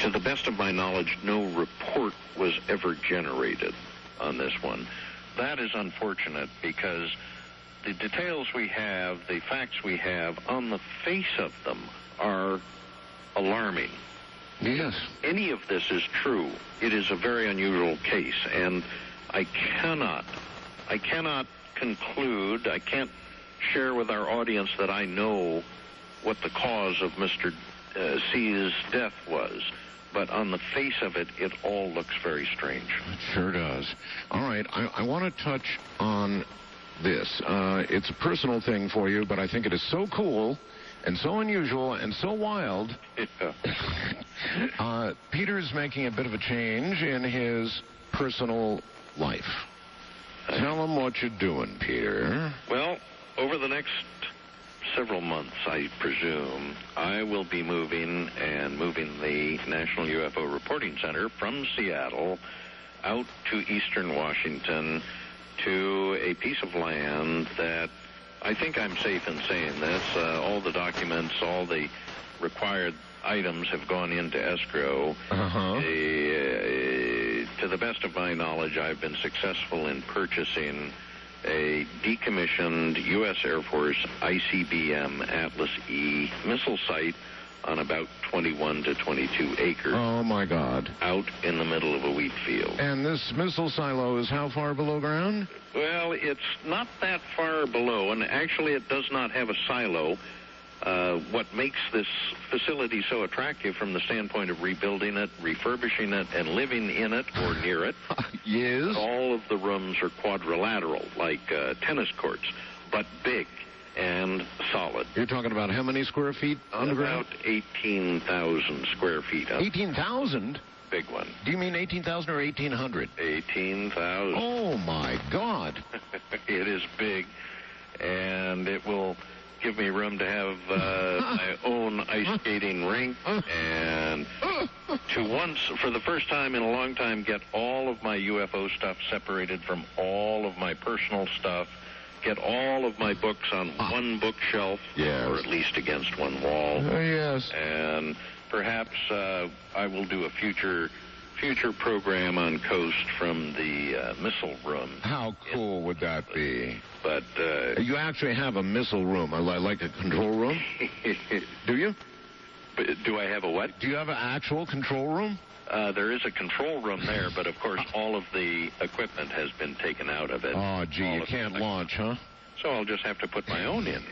to the best of my knowledge, no report was ever generated on this one. That is unfortunate because the details we have, the facts we have, on the face of them are alarming. Yes. Any of this is true. It is a very unusual case, and I cannot conclude, I can't share with our audience that I know what the cause of Mr. C's death was. But on the face of it, it all looks very strange. It sure does. All right, I want to touch on this. It's a personal thing for you, but I think it is so cool and so unusual and so wild. Yeah. Peter's making a bit of a change in his personal life. Tell him what you're doing, Peter. Well, over the next several months, I presume, I will be moving the National UFO Reporting Center from Seattle out to eastern Washington to a piece of land that I think I'm safe in saying this. All the documents, all the required items have gone into escrow. To the best of my knowledge, I've been successful in purchasing a decommissioned U.S. Air Force ICBM Atlas E missile site on about 21 to 22 acres. Oh, my God. Out in the middle of a wheat field. And this missile silo is how far below ground? Well, it's not that far below, and actually it does not have a silo. What makes this facility so attractive from the standpoint of rebuilding it, refurbishing it, and living in it or near it, yes. All of the rooms are quadrilateral, like tennis courts, but big and solid. You're talking about how many square feet underground? About 18,000 square feet. 18,000? Big one. Do you mean 18,000 or 1,800? 18,000. Oh, my God. It is big, and it will give me room to have my own ice skating rink and to once, for the first time in a long time, get all of my UFO stuff separated from all of my personal stuff, get all of my books on one bookshelf, yes. or at least against one wall. Yes. And perhaps I will do a future program on Coast from the missile room. How cool would that be? But you actually have a missile room, like a control room? Do you? Do I have a what? Do you have an actual control room? There is a control room there, but of course all of the equipment has been taken out of it. Oh, gee, you can't launch, huh? So I'll just have to put my own in.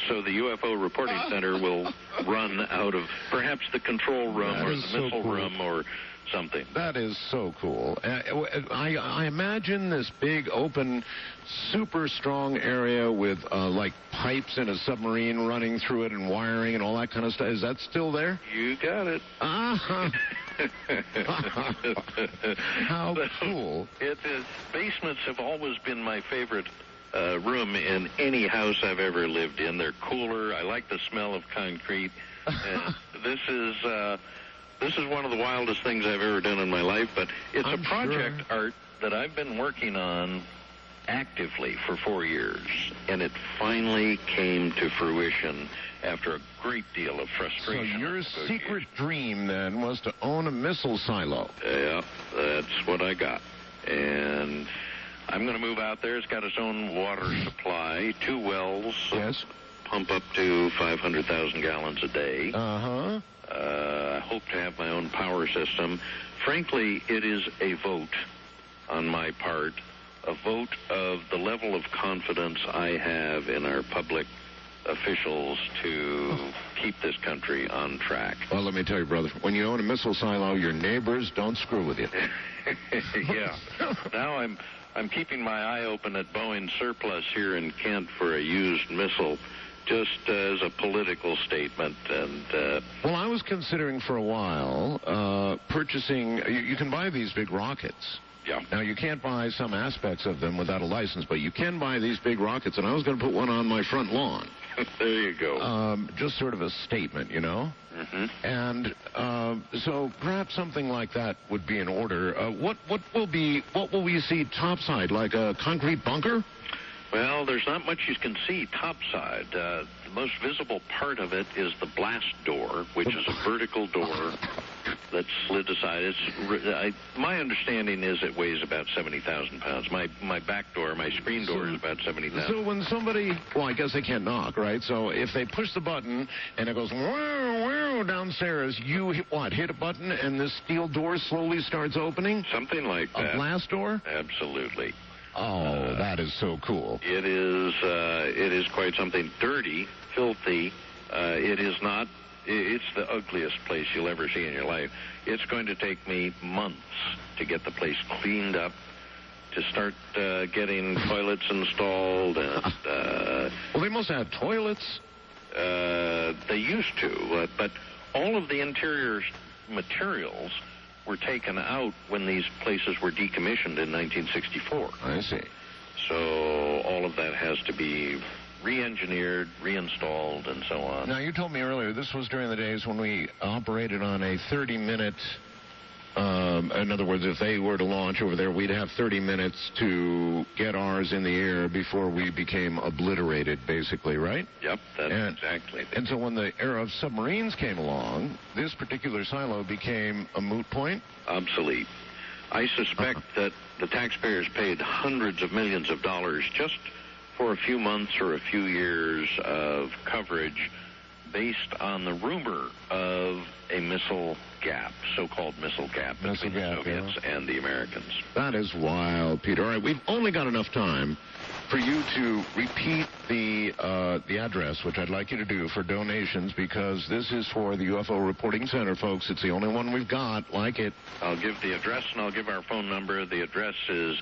So the UFO Reporting Center will run out of perhaps the control room or the missile room or something. That is so cool. I imagine this big, open, super strong area with, like, pipes in a submarine running through it and wiring and all that kind of stuff. Is that still there? You got it. How cool. It is. Basements have always been my favorite room in any house I've ever lived in. They're cooler. I like the smell of concrete. And this is one of the wildest things I've ever done in my life, but it's a project, Art, that I've been working on actively for 4 years, and it finally came to fruition after a great deal of frustration. So your secret dream, then, was to own a missile silo. Yeah, that's what I got. And I'm going to move out there. It's got its own water supply, 2 wells. Yes. Pump up to 500,000 gallons a day. Uh-huh. I hope to have my own power system. Frankly, it is a vote on my part, a vote of the level of confidence I have in our public officials to keep this country on track. Well, let me tell you, brother, when you own a missile silo, your neighbors don't screw with you. Yeah. Now I'm keeping my eye open at Boeing surplus here in Kent for a used missile, just as a political statement. And well, I was considering for a while purchasing. You can buy these big rockets. Yeah. Now, you can't buy some aspects of them without a license, but you can buy these big rockets, and I was going to put one on my front lawn. There you go. Just sort of a statement, you know? Mm-hmm. And so perhaps something like that would be in order. What will we see topside, like a concrete bunker? Well, there's not much you can see topside. The most visible part of it is the blast door, which is a vertical door that slid aside. My understanding is it weighs about 70,000 pounds. My back door, my screen door, is about 70,000. So when somebody, well, I guess they can't knock, right? So if they push the button and it goes wow downstairs, you hit a button and this steel door slowly starts opening? Something like that. A glass door? Absolutely. Oh, that is so cool. It is quite something. Dirty, filthy. It is not. It's the ugliest place you'll ever see in your life. It's going to take me months to get the place cleaned up, to start getting toilets installed. And, well, they must have toilets. They used to, but all of the interior materials were taken out when these places were decommissioned in 1964. I see. So all of that has to be re-engineered, reinstalled, and so on. Now, you told me earlier this was during the days when we operated on a 30-minute... in other words, if they were to launch over there, we'd have 30 minutes to get ours in the air before we became obliterated, basically, right? Yep, that's exactly. And so when the era of submarines came along, this particular silo became a moot point? Obsolete. I suspect that the taxpayers paid hundreds of millions of dollars just for a few months or a few years of coverage based on the rumor of a missile gap, so-called missile gap between the Soviets and the Americans. That is wild, Peter. All right, we've only got enough time for you to repeat the address, which I'd like you to do for donations, because this is for the UFO Reporting Center, folks. It's the only one we've got like it. I'll give the address, and I'll give our phone number. The address is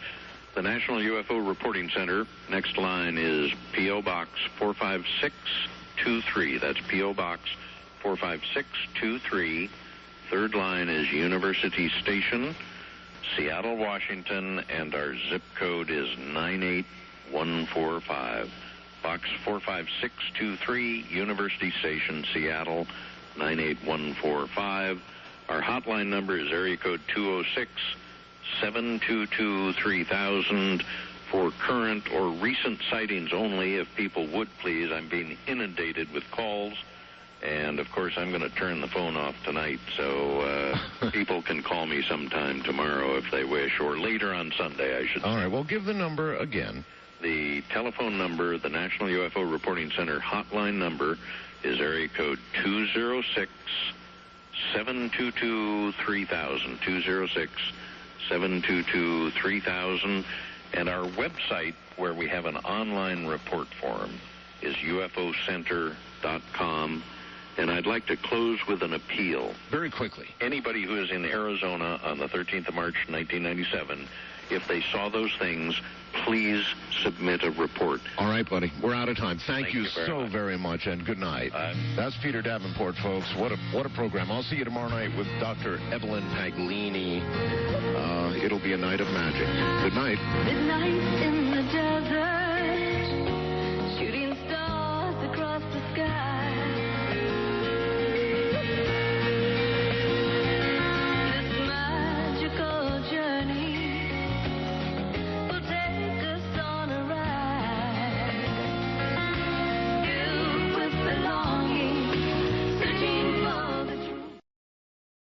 the National UFO Reporting Center. Next line is P.O. Box 45623. That's P.O. Box 45623. Third line is University Station, Seattle, Washington, and our zip code is 98145. Box 45623, University Station, Seattle, 98145. Our hotline number is area code 206-722-3000 for current or recent sightings only, if people would please. I'm being inundated with calls. And, of course, I'm going to turn the phone off tonight, so people can call me sometime tomorrow if they wish, or later on Sunday, I should say. All right, well, give the number again. The telephone number, the National UFO Reporting Center hotline number, is area code 206-722-3000, 206-722-3000. And our website, where we have an online report form, is ufocenter.com. And I'd like to close with an appeal. Very quickly. Anybody who is in Arizona on the 13th of March, 1997, if they saw those things, please submit a report. All right, buddy. We're out of time. Thank you so much. very much, and good night. That's Peter Davenport, folks. What a program. I'll see you tomorrow night with Dr. Evelyn Paglini. It'll be a night of magic. Good night. Midnight in